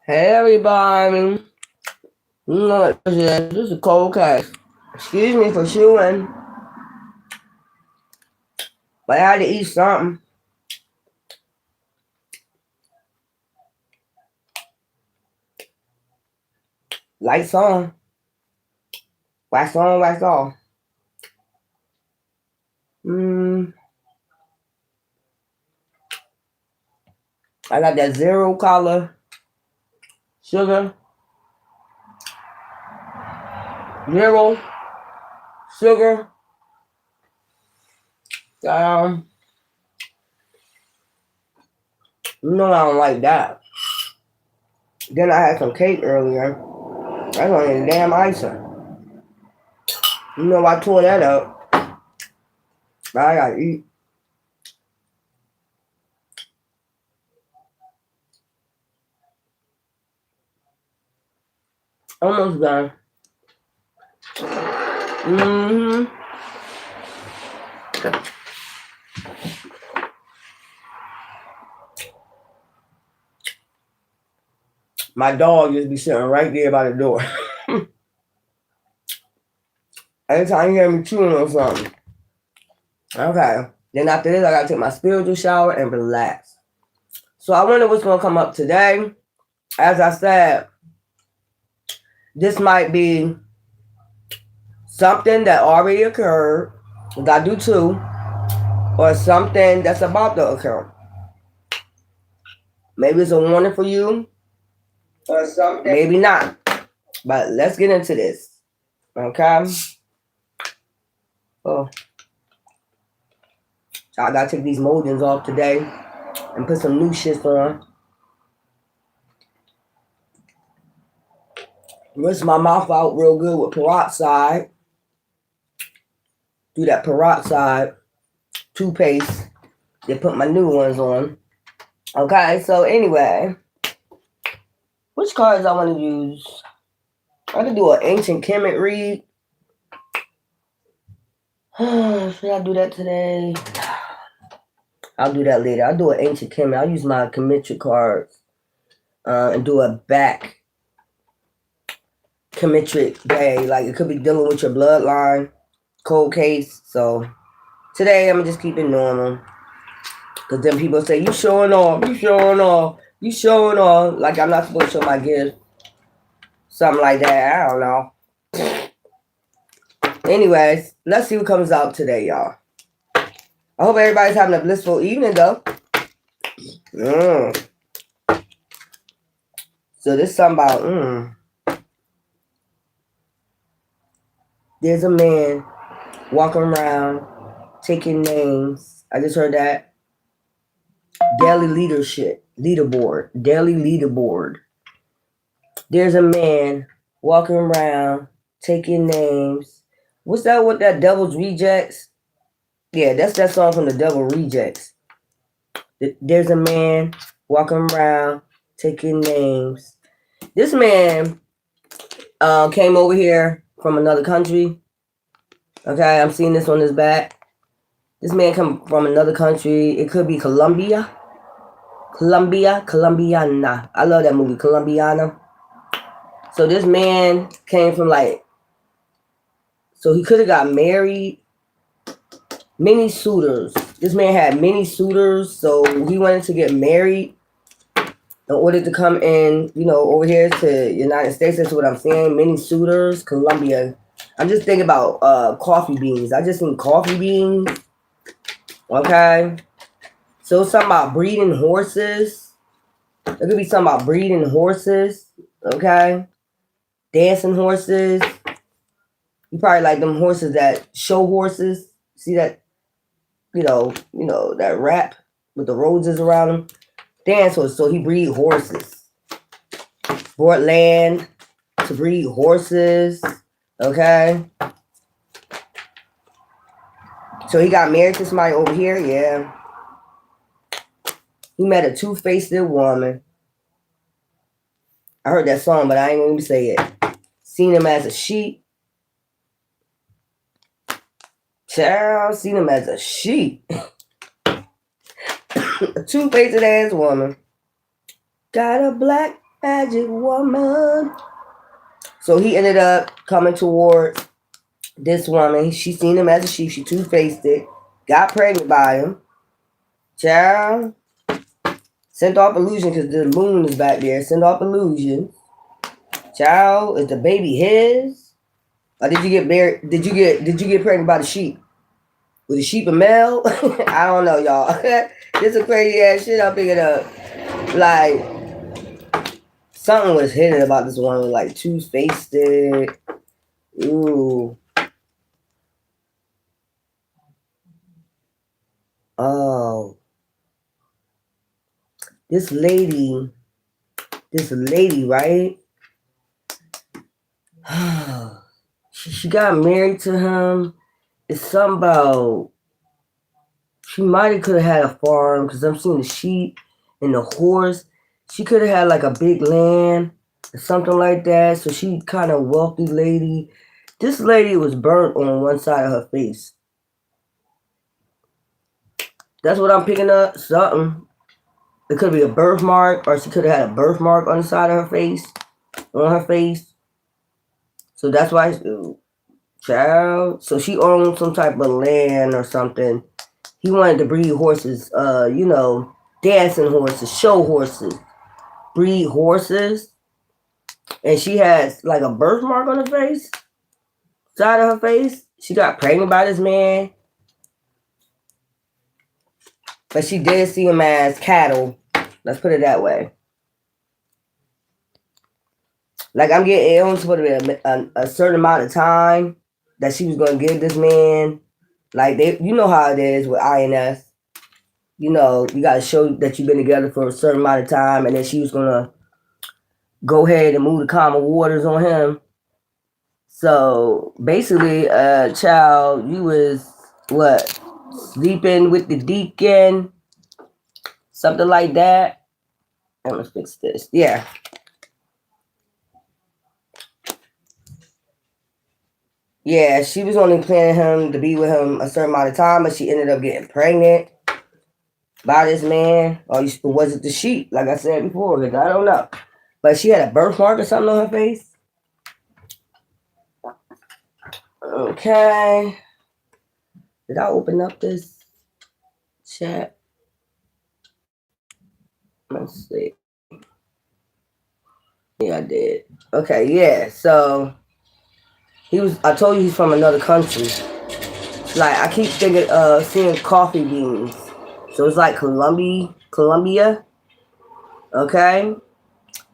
Hey everybody, you know what this is? This is a cold case. Excuse me for chewing, but I had to eat something. Lights on, wax on, wax off. I got that zero color sugar, zero sugar. Um, I don't like that. Then I had some cake earlier. That's only a damn icing. I tore that up. But I gotta eat. Almost done. My dog just be sitting right there by the door. Every time you hear me chewing on something. Okay. Then after this, I gotta take my spiritual shower and relax. So I wonder what's gonna come up today. As I said, this might be something that already occurred, which I do too, or something that's about to occur. Maybe it's a warning for you, or something. Maybe not. But let's get into this. Okay? Oh. So I gotta take these moldings off today and put some new shit on. Rinse my mouth out real good with peroxide. Do that peroxide toothpaste. Then put my new ones on. Okay, so anyway, which cards I want to use? I could do an ancient Kemet read. Should I do that today? I'll do that later. I'll do an ancient Kemet. I'll use my Kemetric cards and do a back Kemetric day. Like it could be dealing with your bloodline, cold case. So today I'm gonna just keep it normal. Because then people say, you showing off, you showing off, you showing off. Like I'm not supposed to show my gift. Something like that. I don't know. Anyways, let's see what comes out today, y'all. I hope everybody's having a blissful evening, though. So this is something about, there's a man walking around taking names. I just heard that. Daily leaderboard. There's a man walking around taking names. What's that with that Devil's Rejects? Yeah, that's that song from the Devil Rejects. There's a man walking around taking names. This man came over here from another country. Okay, I'm seeing this on his back. This man come from another country. It could be Colombiana. I love that movie, Colombiana. So this man came from so he could have got married. Many suitors. This man had many suitors, so he wanted to get married in order to come in, over here to United States. That's what I'm saying. Many suitors, Colombia. I'm just thinking about coffee beans. I just think coffee beans. Okay. So something about breeding horses. There could be something about breeding horses. Okay. Dancing horses. You probably like them horses that show horses. See that? That wrap with the roses around him. Dance horses. So he breed horses. Bought land to breed horses. Okay. So he got married to somebody over here. Yeah. He met a two-faced woman. I heard that song, but I ain't going to say it. Seen him as a sheep. Child, seen him as a sheep. A two-faced ass woman. Got a black magic woman. So he ended up coming towards this woman. She seen him as a sheep. She two-faced it. Got pregnant by him. Child. Sent off illusion because the moon is back there. Sent off illusion. Child, is the baby his? Or did you get married? Did you get pregnant by the sheep? Was the sheep a male? I don't know, y'all. This is crazy ass shit I'm picking up. Like, something was hidden about this one. Like, two-faced it. Ooh. Oh. This lady, right? she got married to him. It's something about she might have could have had a farm because I'm seeing the sheep and the horse. She could have had like a big land or something like that. So she kind of wealthy lady. This lady was burnt on one side of her face. That's what I'm picking up. Something. It could be a birthmark, or she could have had a birthmark on the side of her face, on her face. So that's why, child. So she owned some type of land or something. He wanted to breed horses, dancing horses, show horses, breed horses. And she has like a birthmark on her face, side of her face. She got pregnant by this man. But she did see him as cattle. Let's put it that way. Like, I'm getting, it only supposed to be a certain amount of time that she was going to give this man. Like, you know how it is with INS. You know, you got to show that you've been together for a certain amount of time, and then she was going to go ahead and move the common waters on him. So, basically, child, you was, what, sleeping with the deacon, something like that. I'm going to fix this. Yeah. Yeah, she was only planning him to be with him a certain amount of time, but she ended up getting pregnant by this man. Or was it the sheep? Like I said before, I don't know. But she had a birthmark or something on her face. Okay. Did I open up this chat? Let's see. Yeah, I did. Okay, yeah. So I told you he's from another country. Like, I keep thinking seeing coffee beans. So it's like Colombia. Okay.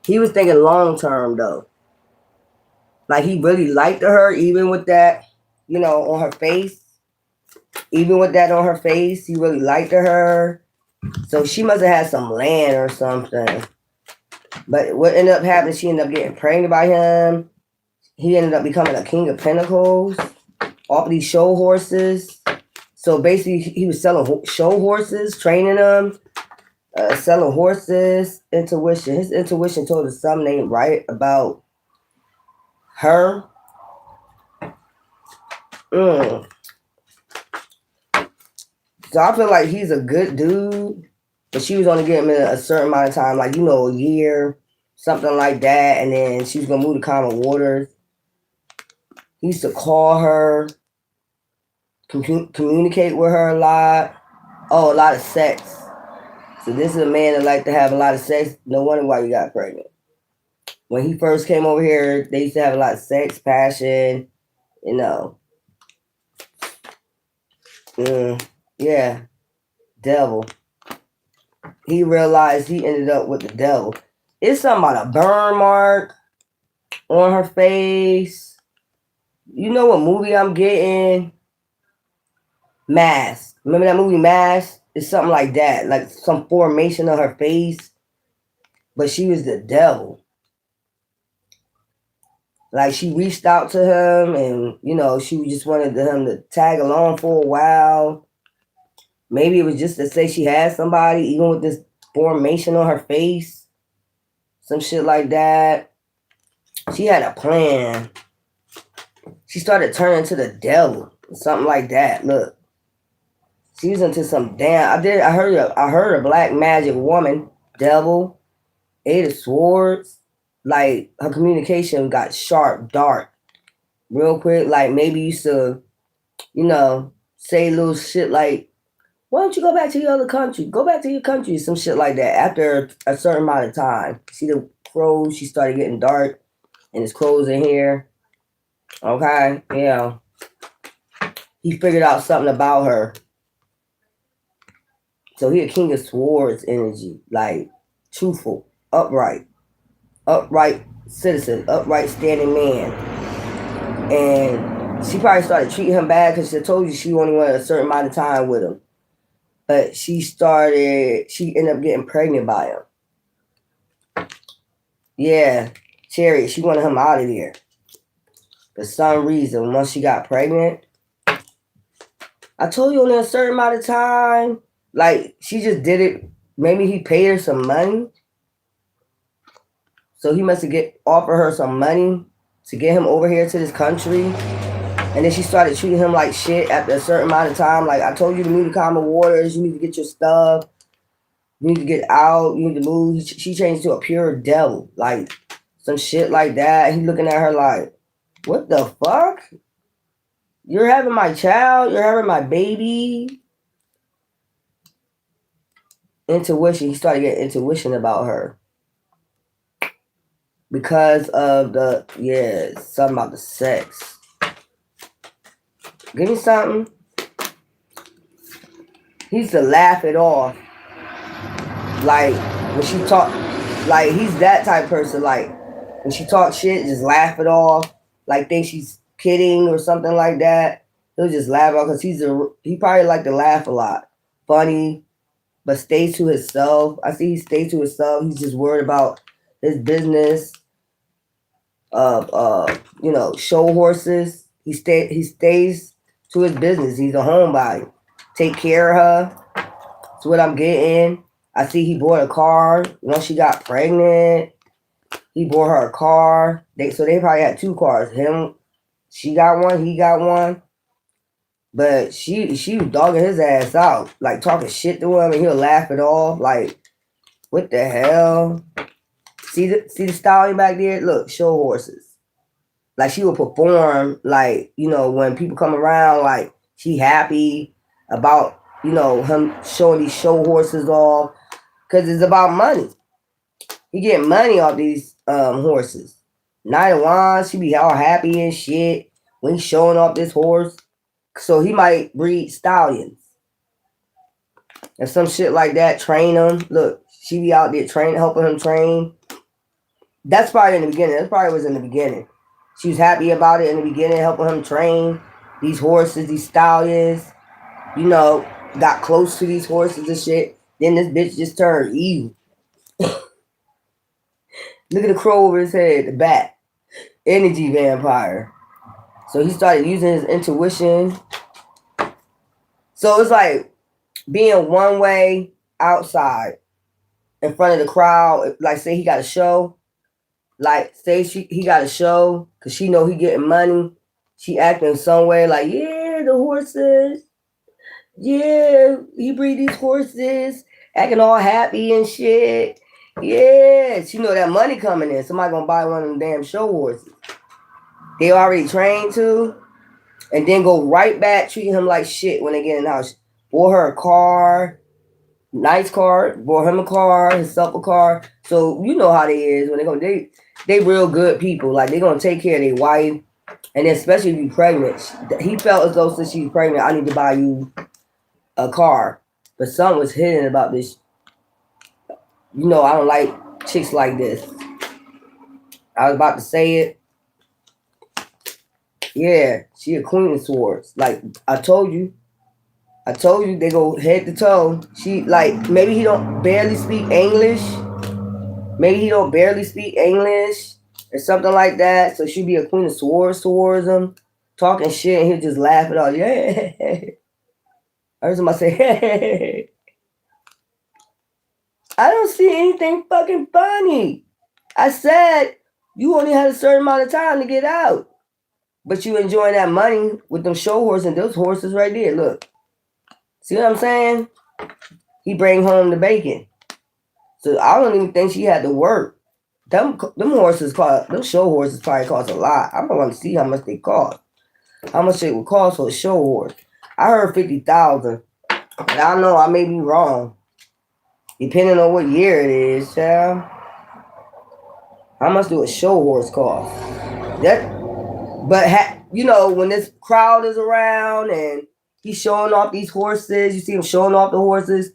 He was thinking long term though. Like, he really liked her, even with that, on her face. Even with that on her face, he really liked her. So she must have had some land or something. But what ended up happening, she ended up getting pregnant by him. He ended up becoming a king of pentacles off of these show horses. So basically, he was selling show horses, training them, selling horses. Intuition. His intuition told us something ain't right about her. So I feel like he's a good dude, but she was only getting him a certain amount of time, like, a year, something like that, and then she was going to move to common waters. He used to call her, communicate with her a lot. Oh, a lot of sex. So this is a man that liked to have a lot of sex. No wonder why he got pregnant. When he first came over here, they used to have a lot of sex, passion, yeah, devil. He realized he ended up with the devil. It's something about a burn mark on her face. You know what movie I'm getting? Mask. Remember that movie Mask? It's something like that. Like some formation on her face. But she was the devil. Like, she reached out to him and, she just wanted him to tag along for a while. Maybe it was just to say she had somebody, even with this formation on her face. Some shit like that. She had a plan. She started turning to the devil. Something like that. Look. She was into some damn. I heard a black magic woman, devil, 8 of Swords. like her communication got sharp, dark, real quick. Like maybe used to, say little shit like, why don't you go back to your other country? Go back to your country, some shit like that. After a certain amount of time. See the crows, she started getting dark, and his crows in here. Okay, yeah. He figured out something about her. So he a king of swords energy, like truthful, upright citizen, upright standing man. And she probably started treating him bad because she told you she only wanted a certain amount of time with him. But she ended up getting pregnant by him. Yeah, Cherry, she wanted him out of there. For some reason, once she got pregnant, I told you only a certain amount of time. Like, she just did it. Maybe he paid her some money. So he must have offered her some money to get him over here to this country. And then she started treating him like shit after a certain amount of time. Like, I told you to move to calm the waters. You need to get your stuff. You need to get out. You need to move. She changed to a pure devil. Like, some shit like that. He looking at her like, what the fuck? You're having my child. You're having my baby. Intuition. He started getting intuition about her. Because of something about the sex. Give me something. He used to laugh it off. Like, when she talk, like, he's that type of person. Like, when she talks shit, just laugh it off. Like, think she's kidding or something like that. He'll just laugh off because he probably like to laugh a lot. Funny, but stays to himself. I see he stays to himself. He's just worried about his business. Show horses. He stays to his business. He's a homebody. Take care of her. That's what I'm getting. I see he bought a car. Once she got pregnant, he bought her a car. So they probably had two cars. She got one, he got one. But she was dogging his ass out. Like talking shit to him and he'll laugh it off. Like, what the hell? See the stallion back there? Look, show horses. Like she will perform like, when people come around, like she happy about, him showing these show horses off. Because it's about money. He getting money off these horses. Night of Wands, she be all happy and shit when he's showing off this horse. So he might breed stallions. And some shit like that, train them. Look, she be out there helping him train. That's probably in the beginning. That probably was in the beginning. She was happy about it in the beginning, helping him train these horses, these stallions. Got close to these horses and shit. Then this bitch just turned evil. Look at the crow over his head, the bat. Energy vampire. So he started using his intuition. So it's like being one way outside in front of the crowd. Like say he got a show. Like say he got a show because she know he getting money. She acting some way like, yeah, the horses. Yeah, he breed these horses. Acting all happy and shit. Yeah, she know that money coming in. Somebody gonna buy one of them damn show horses. They already trained to. And then go right back treating him like shit when they get in the house. Bought her a car. Nice car. Bought him a car. Himself a car. So you know how they is. When they real good people. Like they gonna take care of their wife. And then especially if you're pregnant. He felt as though since she's pregnant, I need to buy you a car. But something was hidden about this. I don't like chicks like this. I was about to say it. Yeah, she a queen of swords. Like I told you they go head to toe. She like maybe he don't barely speak English. Maybe he don't barely speak English or something like that. So she be a queen of swords towards him, talking shit, and he'll just laugh it off. Yeah. I heard somebody say, hey. I don't see anything fucking funny. I said you only had a certain amount of time to get out. But you enjoying that money with them show horses and those horses right there. Look. See what I'm saying? He bring home the bacon. So I don't even think she had to work Them horses cost, them show horses probably cost a lot. I don't want to see how much they cost. How much it would cost for a show horse. I heard 50,000. But I don't know, I may be wrong. Depending on what year it is, child. How much do a show horse cost? That, but you know, when this crowd is around and he's showing off these horses, you see him showing off the horses,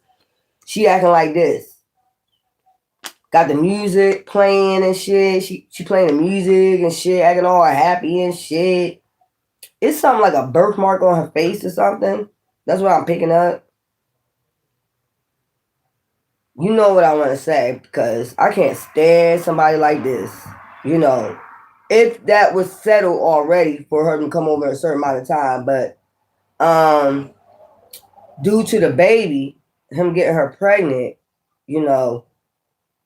she acting like this. Got the music playing and shit. She playing the music and shit, acting all happy and shit. It's something like a birthmark on her face or something. That's what I'm picking up. You know what I want to say, because I can't stand somebody like this. You know, if that was settled already for her to come over a certain amount of time, but due to the baby, him getting her pregnant, you know,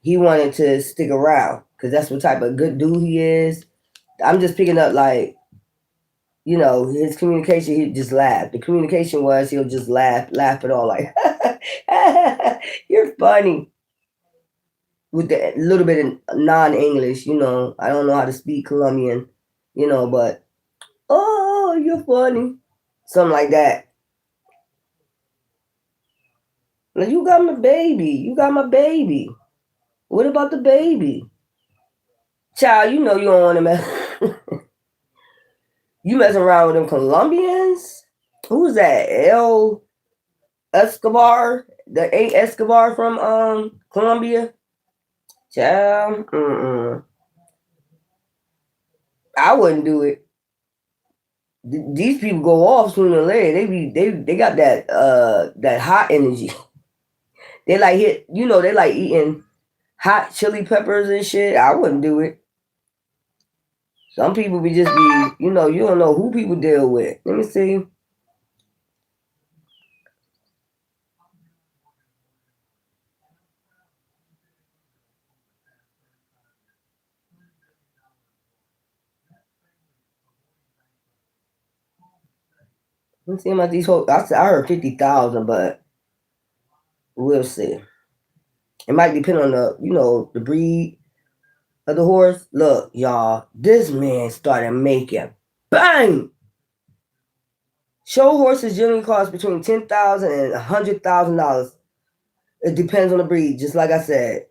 he wanted to stick around because that's what type of good dude he is. I'm just picking up like, you know, his communication, he just laughed. The communication was he'll just laugh it all like, you're funny. With the little bit of non-English, you know, I don't know how to speak Colombian, you know, but, oh, you're funny. Something like that. Like, you got my baby. You got my baby. What about the baby? Child, you know you don't want to mess. You messing around with them Colombians? Who's that? El Escobar? The A Escobar from Colombia? Child, I wouldn't do it. These people go off sooner or later. They got that hot energy. They like they like eating hot chili peppers and shit. I wouldn't do it. Some people be just be, you don't know who people deal with. Let me see. Let me see about these whole. I heard 50,000, but we'll see. It might depend on the breed of the horse. Look, y'all, this man started making bang. Show horses generally cost between $10,000 and $100,000. It depends on the breed, just like I said.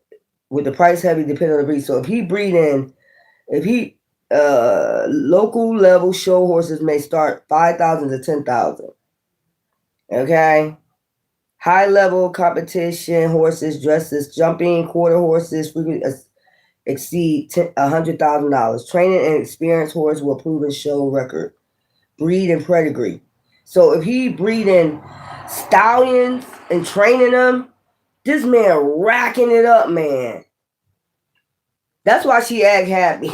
With the price heavy, depending on the breed. So if he local level show horses may start 5,000 to 10,000. Okay. High level competition horses, dresses, jumping, quarter horses frequently exceed $100,000. Training and experienced horse will prove and show record. Breed and pedigree. So if he breeding stallions and training them, this man racking it up, man. That's why she act happy.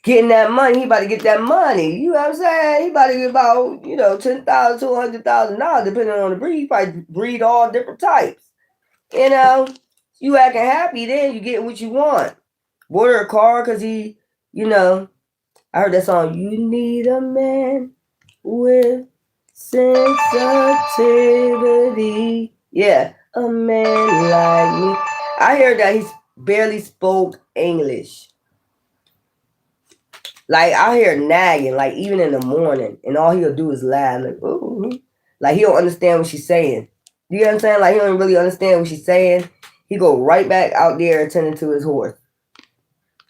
Getting that money, he about to get that money. You know what I'm saying? He about to get about, $10,000 to $100,000, depending on the breed. He probably breed all different types. You acting happy, then you get what you want. Bought her a car because he, I heard that song, you need a man with sensitivity. Yeah, a man like me. I heard that he barely spoke English. Like, I hear nagging, like, even in the morning, and all he'll do is laugh. Like, ooh. Like, he don't understand what she's saying. You know what I'm saying? Like, he don't really understand what she's saying. He go right back out there attending to his horse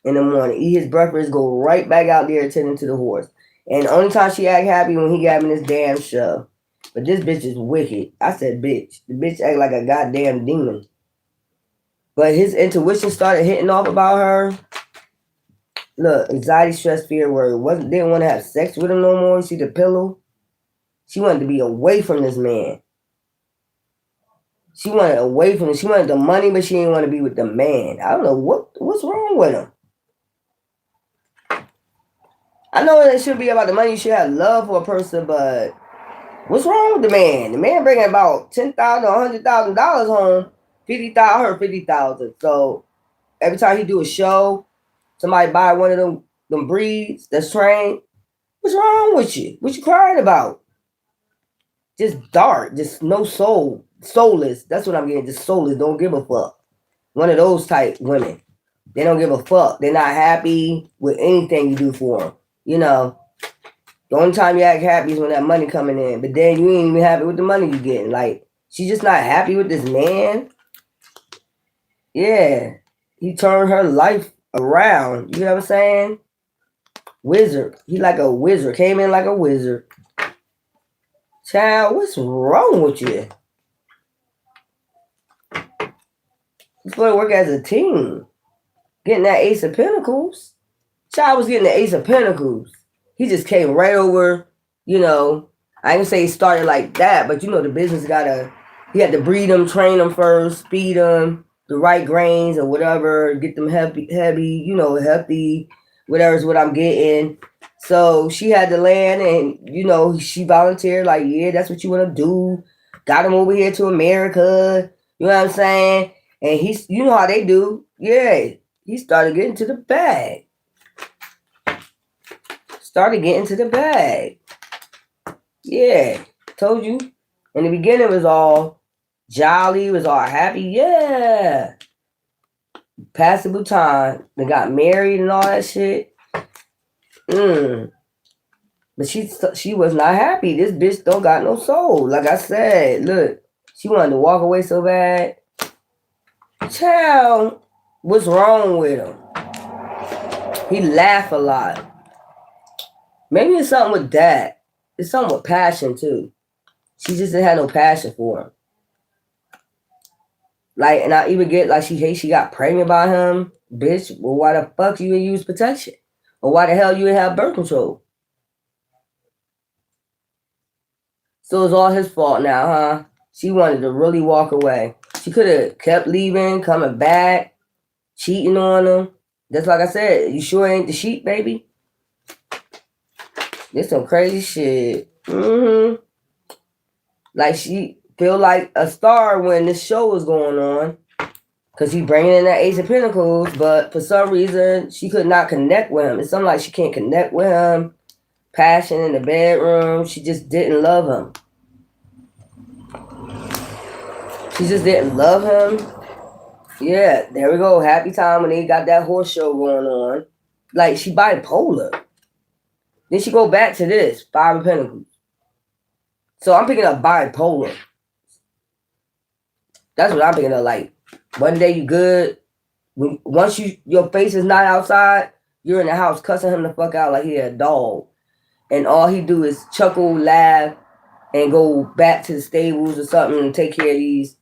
in the morning. Eat his breakfast, go right back out there attending to the horse. And the only time she act happy when he got him in this damn show. But this bitch is wicked. I said bitch. The bitch act like a goddamn demon. But his intuition started hitting off about her. Look, anxiety, stress, fear, worry. Didn't want to have sex with him no more. See the pillow? She wanted to be away from this man. She wanted away from him. She wanted the money, but she didn't want to be with the man. I don't know what's wrong with him. I know it should be about the money. You should have love for a person, but what's wrong with the man? The man bringing about $10,000 or $100,000 home. 50,000. I heard 50,000. So every time he do a show, somebody buy one of them breeds that's trained. What's wrong with you? What you crying about? Just dark, just no soul, soulless. That's what I'm getting. Just soulless. Don't give a fuck. One of those type women. They don't give a fuck. They're not happy with anything you do for them. You know, the only time you act happy is when that money coming in. But then you ain't even happy with the money you getting. Like, she's just not happy with this man. Yeah. He turned her life around. You know what I'm saying? Wizard. He like a wizard. Came in like a wizard. Child, what's wrong with you? You're supposed to work as a team. Getting that Ace of Pentacles. Child was getting the Ace of Pentacles. He just came right over, you know. I ain't gonna say he started like that, but you know the business he had to breed them, train them first, feed them the right grains or whatever, get them heavy, healthy, whatever's what I'm getting. So she had the land and, you know, she volunteered like, yeah, that's what you want to do. Got him over here to America. You know what I'm saying? And you know how they do. Yeah, he started getting to the bag. Yeah, told you. In the beginning, it was all jolly, it was all happy. Yeah. Passed the baton. They got married and all that shit. But she was not happy. This bitch don't got no soul. Like I said, look, she wanted to walk away so bad. Child, what's wrong with him? He laugh a lot. Maybe it's something with that. It's something with passion too. She just didn't have no passion for him. Like, and I even get like she got pregnant by him. Bitch, well, why the fuck you didn't use protection? Or why the hell you didn't have birth control? So it's all his fault now, huh? She wanted to really walk away. She could have kept leaving, coming back, cheating on him. Just like I said, you sure ain't the sheep, baby? This some crazy shit. Like she feel like a star when this show was going on. Because he bringing in that Ace of Pentacles, but for some reason, she could not connect with him. It's something like she can't connect with him. Passion in the bedroom. She just didn't love him. She just didn't love him. Yeah, there we go. Happy time when they got that horse show going on. Like, she bipolar. Then she go back to this, Five of Pentacles. So I'm picking up bipolar. That's what I'm picking up. Like, one day you good. Once your face is not outside, you're in the house cussing him the fuck out like he a dog. And all he do is chuckle, laugh, and go back to the stables or something and take care of these.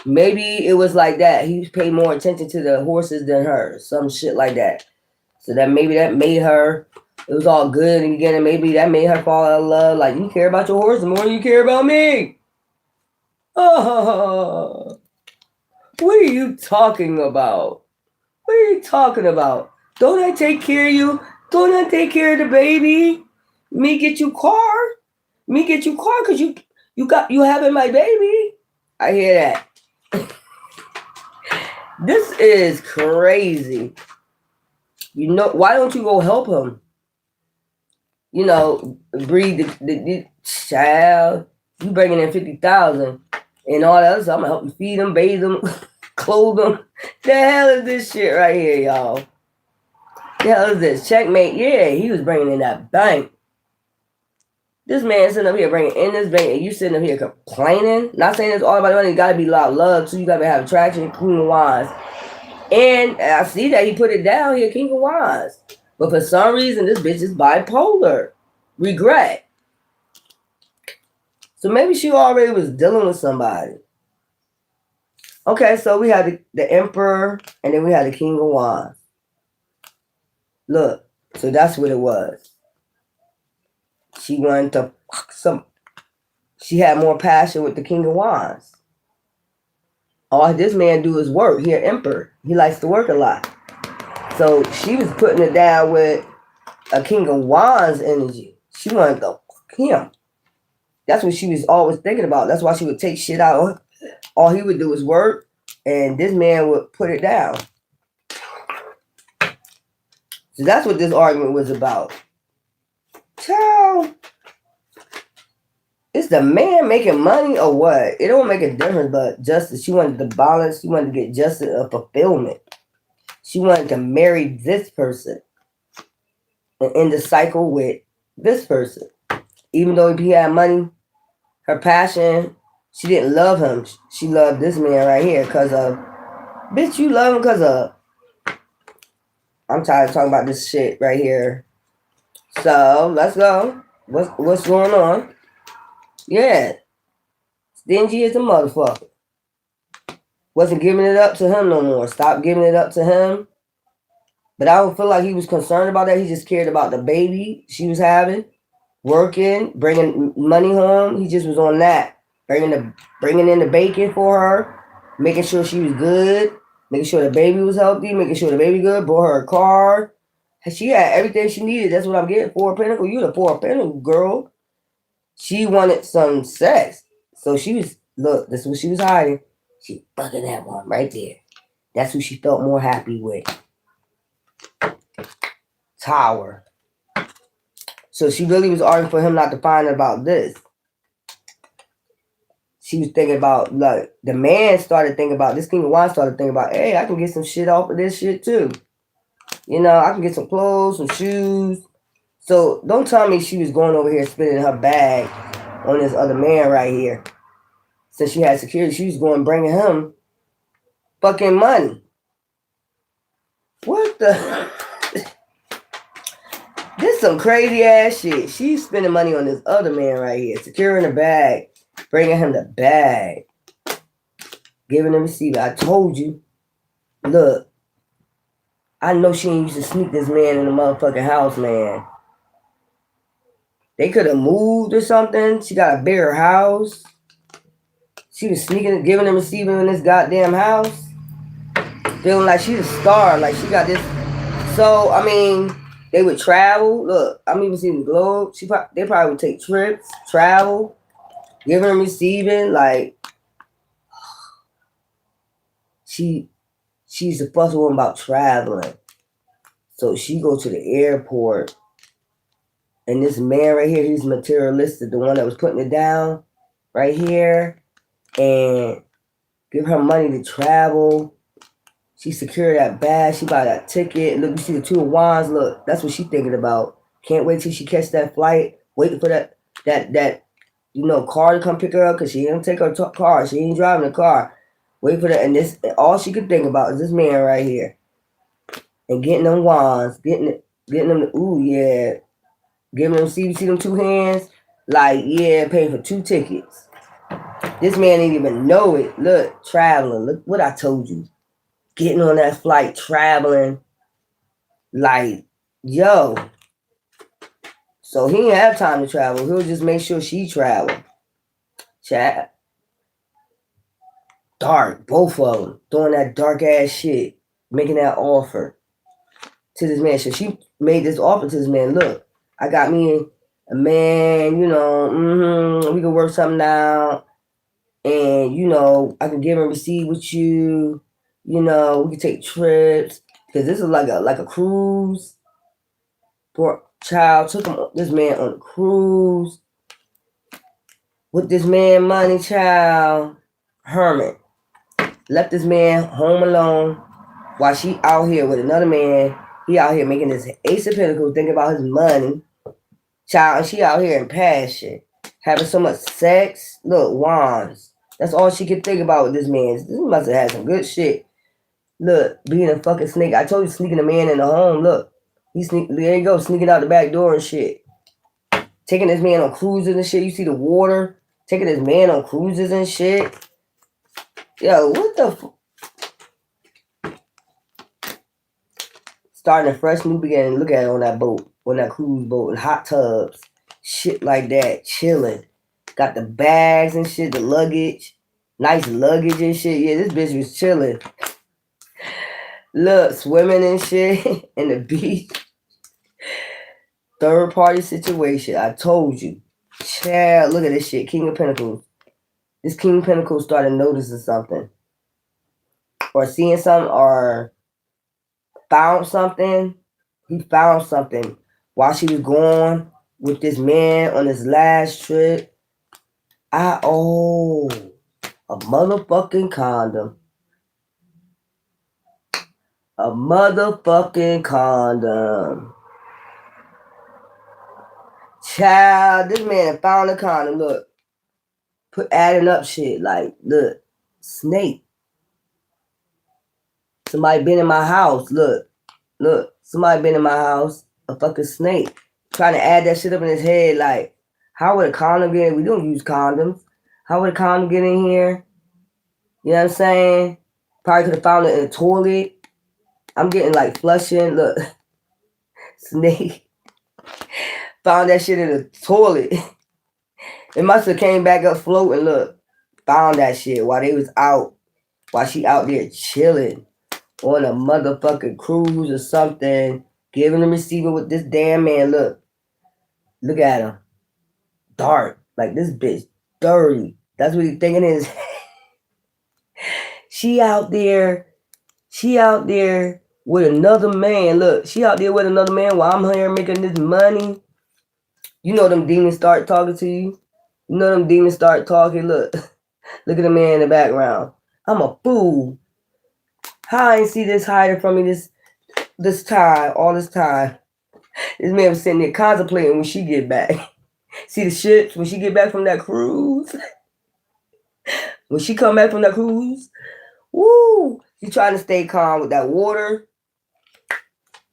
Maybe it was like that. He paid more attention to the horses than her. Some shit like that. So that maybe that made her, it was all good in the beginning. Maybe that made her fall in love. Like, you care about your horse more than you care about me. Oh, what are you talking about? What are you talking about? Don't I take care of you? Don't I take care of the baby? Me get you car? Me get you car because you having my baby? I hear that. This is crazy. You know, why don't you go help him? You know, breed the child. You bringing in 50,000 and all that. So I'm gonna help you feed them, bathe them, clothe them. The hell is this shit right here, y'all? The hell is this? Checkmate. Yeah, he was bringing in that bank. This man sitting up here bringing in this bank, and you sitting up here complaining. Not saying it's all about money. You gotta be a lot of love too. You gotta have attraction, Queen of Wands. And I see that he put it down here, King of Wands. But for some reason, this bitch is bipolar. Regret. So maybe she already was dealing with somebody. Okay, so we had the Emperor, and then we had the King of Wands. Look, so that's what it was. She wanted to she had more passion with the King of Wands. All this man do is work. He an Emperor. He likes to work a lot. So she was putting it down with a King of Wands energy. She wanted to fuck him. That's what she was always thinking about. That's why she would take shit out. All he would do is work, and this man would put it down. So that's what this argument was about. Ciao. Is the man making money or what? It don't make a difference, but justice. She wanted the balance. She wanted to get justice of fulfillment. She wanted to marry this person and end the cycle with this person. Even though he had money, her passion, she didn't love him. She loved this man right here because of, bitch, you love him because of, I'm tired of talking about this shit right here. So, let's go. What's going on? Yeah. Stingy as a motherfucker. Wasn't giving it up to him no more. Stopped giving it up to him. But I don't feel like he was concerned about that. He just cared about the baby she was having, working, bringing money home. He just was on that, bringing in the bacon for her, making sure she was good, making sure the baby was healthy, making sure the baby good. Bought her a car. She had everything she needed. That's what I'm getting. Four pinnacle. You the four pinnacle girl. She wanted some sex, so she was look. This is what she was hiding. She fucking that one right there. That's who she felt more happy with. Tower. So she really was arguing for him not to find out about this. She was thinking about, like, the man started thinking about, this King of Wine started thinking about, hey, I can get some shit off of this shit too. You know, I can get some clothes, some shoes. So don't tell me she was going over here spending her bag on this other man right here. Since she had security, she was going bringing him fucking money. What the? This some crazy ass shit. She's spending money on this other man right here, securing the bag, bringing him the bag, giving him a receipt. I told you, look, I know she ain't used to sneak this man in the motherfucking house, man. They could have moved or something. She got a bigger house. She was sneaking, giving him, receiving in this goddamn house. Feeling like she's a star, like she got this. So, I mean, they would travel. Look, I'm even seeing the globe. They probably would take trips, travel, giving and receiving. Like, she's the fussy one about traveling. So she go to the airport, and this man right here, he's materialistic, the one that was putting it down right here, and give her money to travel. She secured that bag. She bought that ticket. Look, you see the two of wands. Look, that's what she's thinking about. Can't wait till she catch that flight. Waiting for that car to come pick her up because she didn't take her car. She ain't driving the car. Wait for that. And this, all she could think about is this man right here. And getting them wands, getting them. Ooh yeah, giving them. See them two hands. Like yeah, paying for 2 tickets. This man didn't even know it. Look, traveling. Look what I told you. Getting on that flight, traveling, like, yo. So he didn't have time to travel. He'll just make sure she travel. Chat. Dark, both of them. Doing that dark ass shit. Making that offer to this man. So she made this offer to this man. Look, I got me a man, you know, we can work something out. And, you know, I can give and receive with you. You know, we can take trips. Because this is like a cruise. Poor child took this man on a cruise. With this man money, child. Hermit. Left this man home alone. While she out here with another man. He out here making this Ace of Pentacles. Thinking about his money. Child, and she out here in passion. Having so much sex. Look, wands. That's all she could think about with this man. This must have had some good shit. Look, being a fucking snake. I told you, sneaking a man in the home. Look, there you go, sneaking out the back door and shit. Taking this man on cruises and shit. You see the water. Taking this man on cruises and shit. Yo, what the starting a fresh new beginning. Look at it on that boat. On that cruise boat. And hot tubs. Shit like that. Chilling. Got the bags and shit. The luggage. Nice luggage and shit. Yeah, this bitch was chilling. Look, swimming and shit. In the beach. Third party situation. I told you. Child, look at this shit. King of Pentacles. This King of Pentacles started noticing something. Or seeing something. Or found something. He found something. While she was going with this man on his last trip. A motherfucking condom. A motherfucking condom. Child, this man found a condom. Look. Adding up shit. Like, look. Snake. Somebody been in my house. Look. Somebody been in my house. A fucking snake. Trying to add that shit up in his head. Like, how would a condom get in? We don't use condoms. How would a condom get in here? You know what I'm saying? Probably could have found it in the toilet. I'm getting like flushing. Look. Snake. Found that shit in the toilet. It must have came back up floating. Look. Found that shit while they was out. While she out there chilling on a motherfucking cruise or something. Giving the receiver with this damn man. Look at him. Dark. Like this bitch dirty. That's what he thinking is. She out there with another man. Look, she out there with another man while I'm here making this money. You know them demons start talking to you. You know them demons start talking. Look at the man in the background. I'm a fool. How I ain't see this hiding from me this time, all this time. This man was sitting there contemplating when she get back. See the ships when she get back from that cruise. When she come back from that cruise, woo! She trying to stay calm with that water.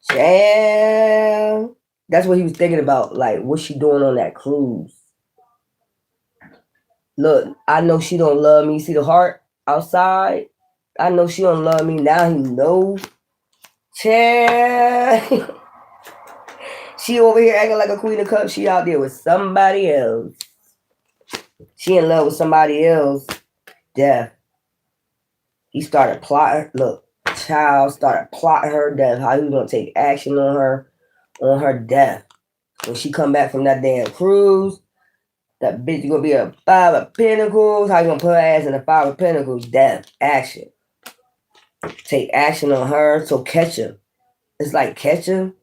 Damn. That's what he was thinking about. Like, what's she doing on that cruise? Look, I know she don't love me. See the heart outside? I know she don't love me. Now he knows. Child. She over here acting like a queen of cups. She out there with somebody else. She in love with somebody else. Death. He started plotting. Look, child started plotting her death. How he was gonna take action on her death. When she come back from that damn cruise, that bitch gonna be a 5 of pentacles. How you gonna put her ass in the 5 of pentacles? Death. Action. Take action on her. So catch him. It's like catch him.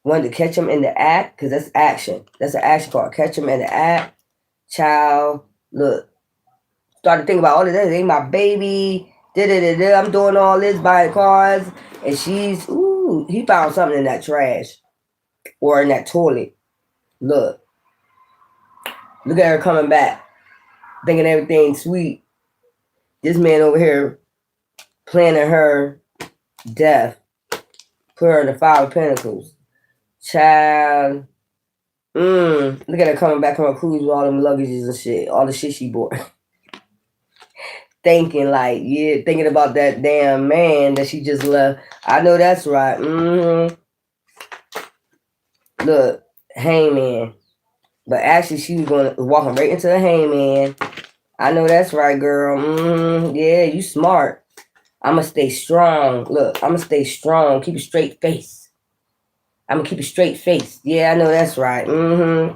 Wanted to catch him in the act, because that's action. That's an action card. Catch him in the act. Child. Look. Started thinking about all of this. Ain't my baby. I'm doing all this, buying cars. And he found something in that trash. Or in that toilet. Look at her coming back. Thinking everything's sweet. This man over here planning her death. Put her in the 5 of pentacles. Child. Look at her coming back from her cruise with all them luggages and shit. All the shit she bought. Thinking like, yeah, thinking about that damn man that she just left. I know that's right. Look, hangman. But actually she was walking right into the hangman. I know that's right, girl. Yeah, you smart. I'ma stay strong. Look, I'ma stay strong. Keep a straight face. I'm gonna keep a straight face. Yeah, I know that's right.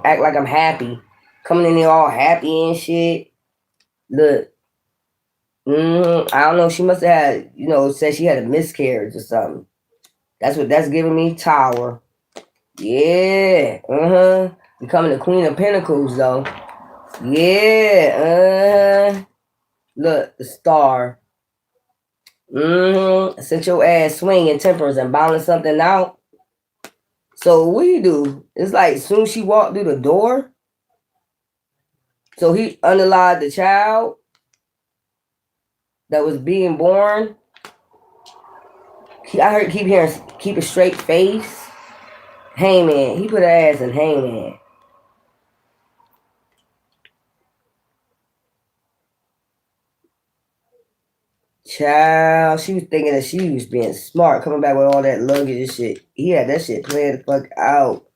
Act like I'm happy. Coming in there all happy and shit. Look. I don't know. She must have had, said she had a miscarriage or something. That's what that's giving me. Tower. Yeah. Becoming the Queen of Pentacles, though. Yeah. Look, the Star. Sent your ass swinging tempers and bouncing something out. So what do? It's like as soon as she walked through the door, so he unalived the child that was being born. I heard keep hearing keep a straight face. Hangman. He put her ass in hangman. Child, she was thinking that she was being smart, coming back with all that luggage and shit. He had that shit planned the fuck out.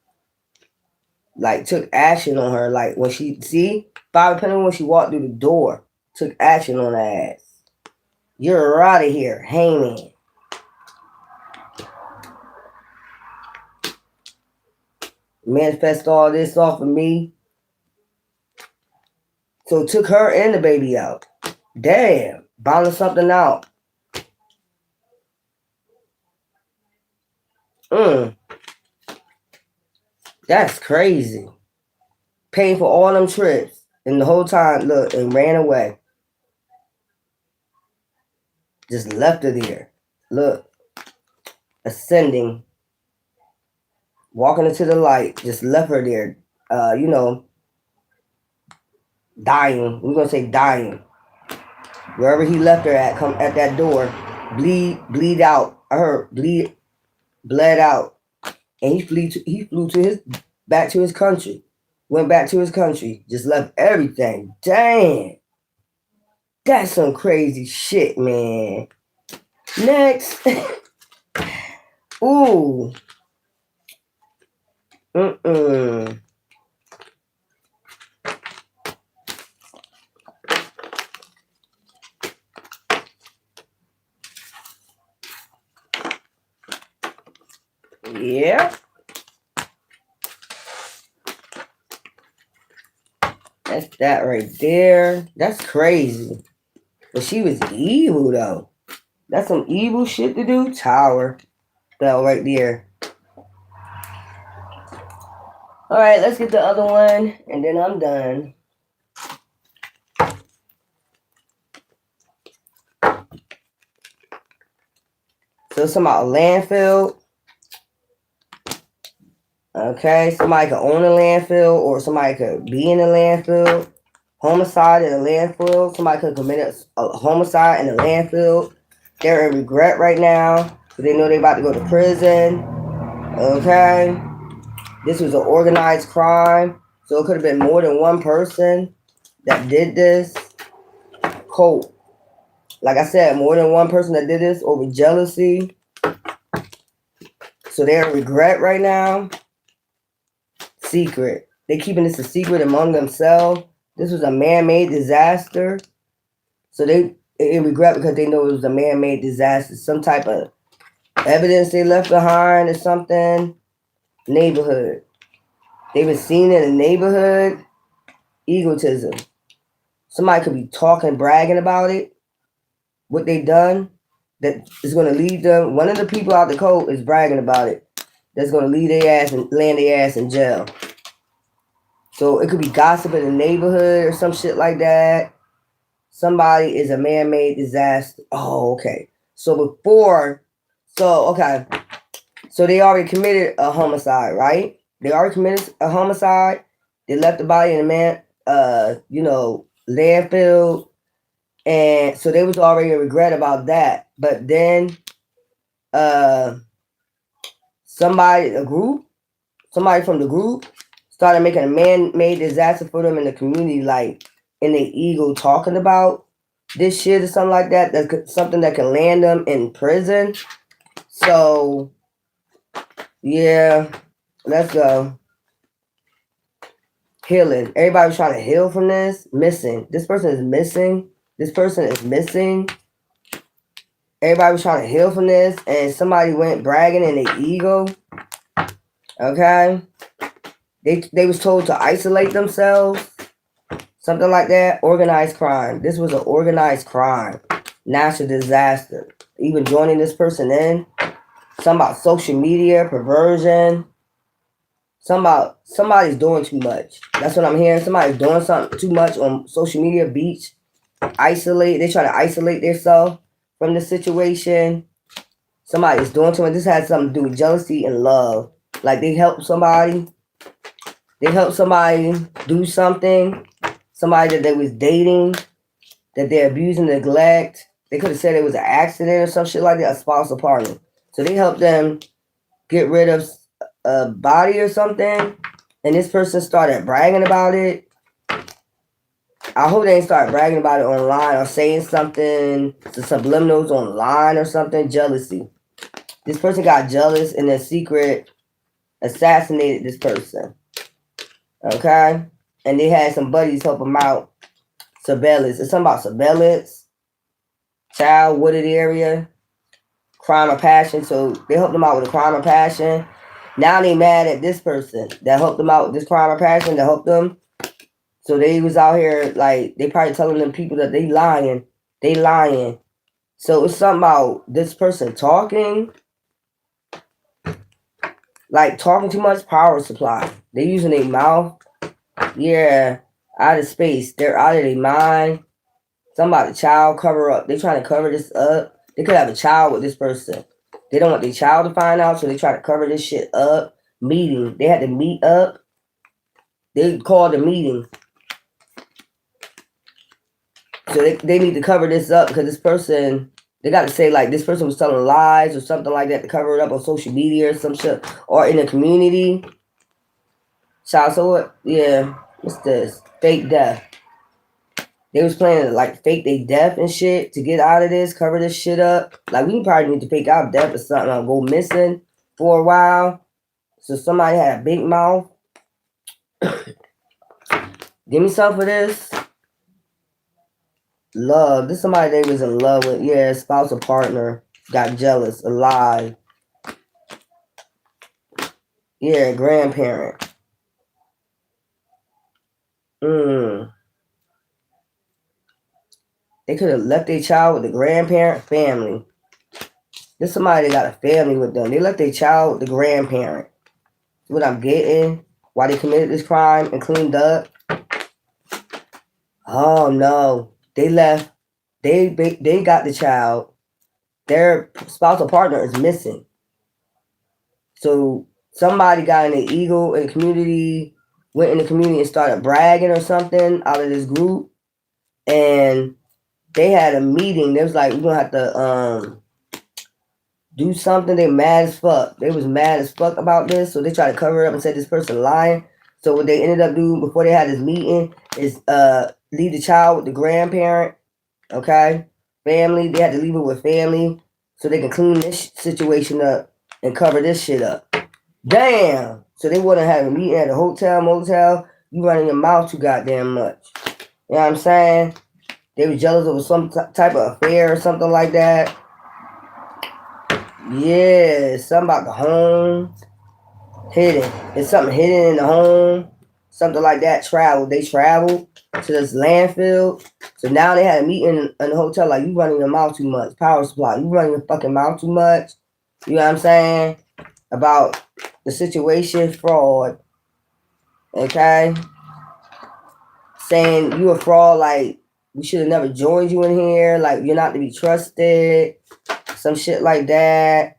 Like, took action on her. Like, when she, see? 5 of Pentacles, when she walked through the door, took action on her ass. You're out of here, hangman. Manifest all this off of me. So took her and the baby out. Damn. Balance something out. That's crazy. Paying for all them trips. And the whole time, look, and ran away. Just left her there. Look, ascending, walking into the light, just left her there. You know, dying. We're gonna say dying. Wherever he left her at, come at that door, bleed out. I heard bled out, and he flew to his back to his country. Went back to his country, just left everything. Damn, that's some crazy shit, man. Next, ooh, mm. Yeah. That's that right there. That's crazy. But she was evil though. That's some evil shit to do. Tower. Fell right there. Alright, let's get the other one and then I'm done. So it's about a landfill. Okay, somebody could own a landfill or somebody could be in a landfill. Homicide in a landfill. Somebody could commit a homicide in a landfill. They're in regret right now because they know they're about to go to prison. Okay. This was an organized crime. So it could have been more than one person that did this. Cold. Like I said, more than one person that did this over jealousy. So they're in regret right now. Secret. They're keeping this a secret among themselves. This was a man-made disaster. So they in regret because they know it was a man-made disaster. Some type of evidence they left behind or something. Neighborhood. They've been seen in the neighborhood. Egotism. Somebody could be talking, bragging about it. What they done. That is going to lead them. One of the people out the code is bragging about it. That's going to lead their ass and land their ass in jail. So it could be gossip in the neighborhood or some shit like that. Somebody is a man-made disaster. Oh, okay. So So they already committed a homicide, right? They already committed a homicide. They left the body in a landfill. And so they was already in regret about that. But then somebody from the group started making a man-made disaster for them in the community, like in their ego talking about this shit or something like that. That's something that can land them in prison. So, yeah, let's go. Healing. Everybody's trying to heal from this. Missing. This person is missing. This person is missing. Everybody was trying to heal from this, and somebody went bragging in their ego. Okay? They was told to isolate themselves. Something like that. Organized crime. This was an organized crime. Natural disaster. Even joining this person in. Something about social media, perversion. Somebody's doing too much. That's what I'm hearing. Somebody's doing something too much on social media, beach. Isolate. They try to isolate themselves from the situation. Somebody's doing too much. This has something to do with jealousy and love. Like they help somebody. They help somebody do something. Somebody that they was dating, that they're abusing, neglect. They could have said it was an accident or some shit like that, a spousal partner. So they helped them get rid of a body or something. And this person started bragging about it. I hope they didn't start bragging about it online or saying something, the subliminals online or something. Jealousy. This person got jealous and in secret assassinated this person. Okay? And they had some buddies help them out. Surveillance. It's something about surveillance. Child, wooded area. Crime of passion. So they helped them out with a crime of passion. Now they mad at this person that helped them out with this crime of passion that helped them. So they was out here like they probably telling them people that they lying. They lying. So it's something about this person talking. Like talking too much power supply. They using their mouth. Yeah. out of space. They're out of their mind. Somebody, child cover up. They trying to cover this up. They could have a child with this person. They don't want their child to find out, so they try to cover this shit up. Meeting. They had to meet up. They called a meeting. So they need to cover this up because this person, they got to say like this person was telling lies or something like that to cover it up on social media or some shit. Or in the community. Child, so what? Yeah. What's this? Fake death. They was planning to like fake their death and shit to get out of this, cover this shit up. Like we probably need to fake our death or something or go missing for a while. So somebody had a big mouth. Give me some for this. Love. This somebody they was in love with. Yeah, spouse or partner. Got jealous. Alive. Yeah, grandparent. They could have left their child with the grandparent family. This somebody that got a family with them. They left their child with the grandparent. What I'm getting, why they committed this crime and cleaned up. Oh no, they left. They got the child. Their spousal partner is missing. So somebody got in the ego in the community, went in the community and started bragging or something out of this group, and they had a meeting. They was like, we're gonna have to do something. They mad as fuck. They was mad as fuck about this, so they tried to cover it up and said this person lying. So what they ended up doing before they had this meeting is leave the child with the grandparent, okay? Family. They had to leave it with family so they can clean this situation up and cover this shit up. Damn. So they wouldn't have a meeting at a hotel, motel. You running your mouth too goddamn much. You know what I'm saying? They were jealous over some type of affair or something like that. Yeah, something about the home. Hidden. It's something hidden in the home. Something like that. They traveled to this landfill. So now they had a meeting in the hotel like, you running your mouth too much. Power supply. You running your fucking mouth too much. You know what I'm saying? About the situation. Fraud. Okay? Saying you a fraud, like, we should have never joined you in here. Like, you're not to be trusted. Some shit like that.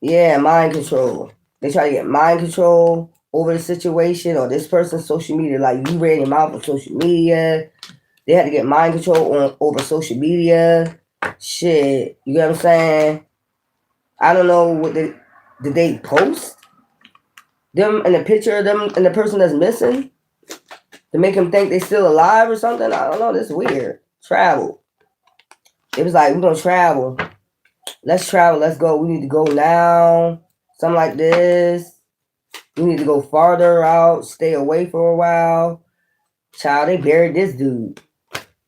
Yeah, mind control. They try to get mind control over the situation or this person's social media. Like you ran your mouth on social media. They had to get mind control over social media. Shit. You know what I'm saying? I don't know what did they post them in a picture of them and the person that's missing to make them think they still alive or something? I don't know. This is weird. Travel. It was like, we're gonna travel. Let's travel. Let's go. We need to go now. Something like this. We need to go farther out. Stay away for a while. Child, they buried this dude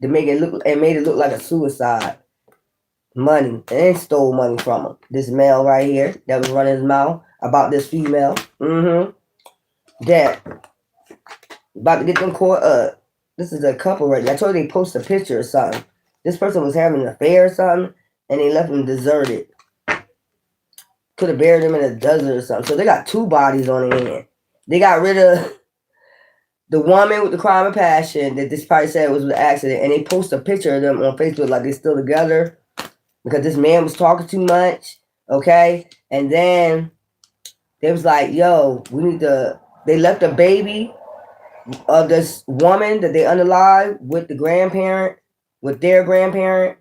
to make it look and made it look like a suicide. Money and stole money from him. This male right here that was running his mouth about this female. That about to get them caught up. This is a couple right there. I told you they post a picture or something. This person was having an affair or something, and they left him deserted. Could have buried him in a desert or something. So they got two bodies on the end. They got rid of the woman with the crime of passion that this probably said was an accident, and they post a picture of them on Facebook like they're still together because this man was talking too much, okay? And then they was like, yo, they left a baby of this woman that they unalive with their grandparent,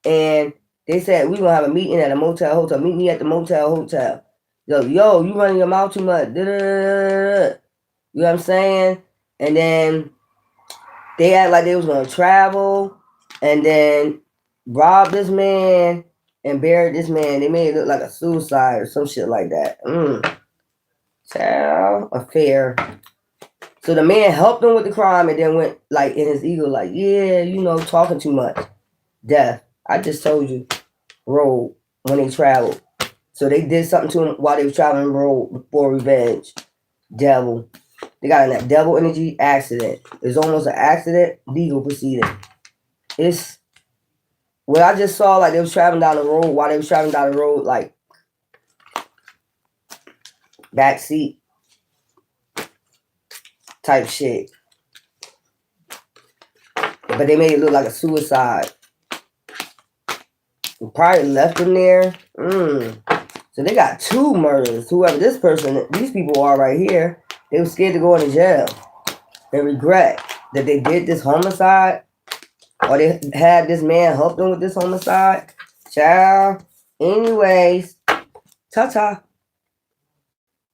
and they said, we're going to have a meeting at a hotel. Meet me at the hotel. Yo, you running your mouth too much. Da-da-da-da-da. You know what I'm saying? And then they act like they was going to travel and then rob this man and bury this man. They made it look like a suicide or some shit like that. Child, affair. So the man helped him with the crime and then went like in his ego like, yeah, talking too much. Death. I just told you. Road when they traveled. So they did something to him while they were traveling road for revenge. Devil. They got in that devil energy accident. It's almost an accident, legal proceeding. It's what I just saw, like they was traveling down the road while they was traveling down the road, like backseat type shit. But they made it look like a suicide. Probably left him there. So they got 2 murders. Whoever these people are right here, they were scared to go into jail and regret that they did this homicide, or they had this man help them with this homicide. Child. Anyways, ta-ta.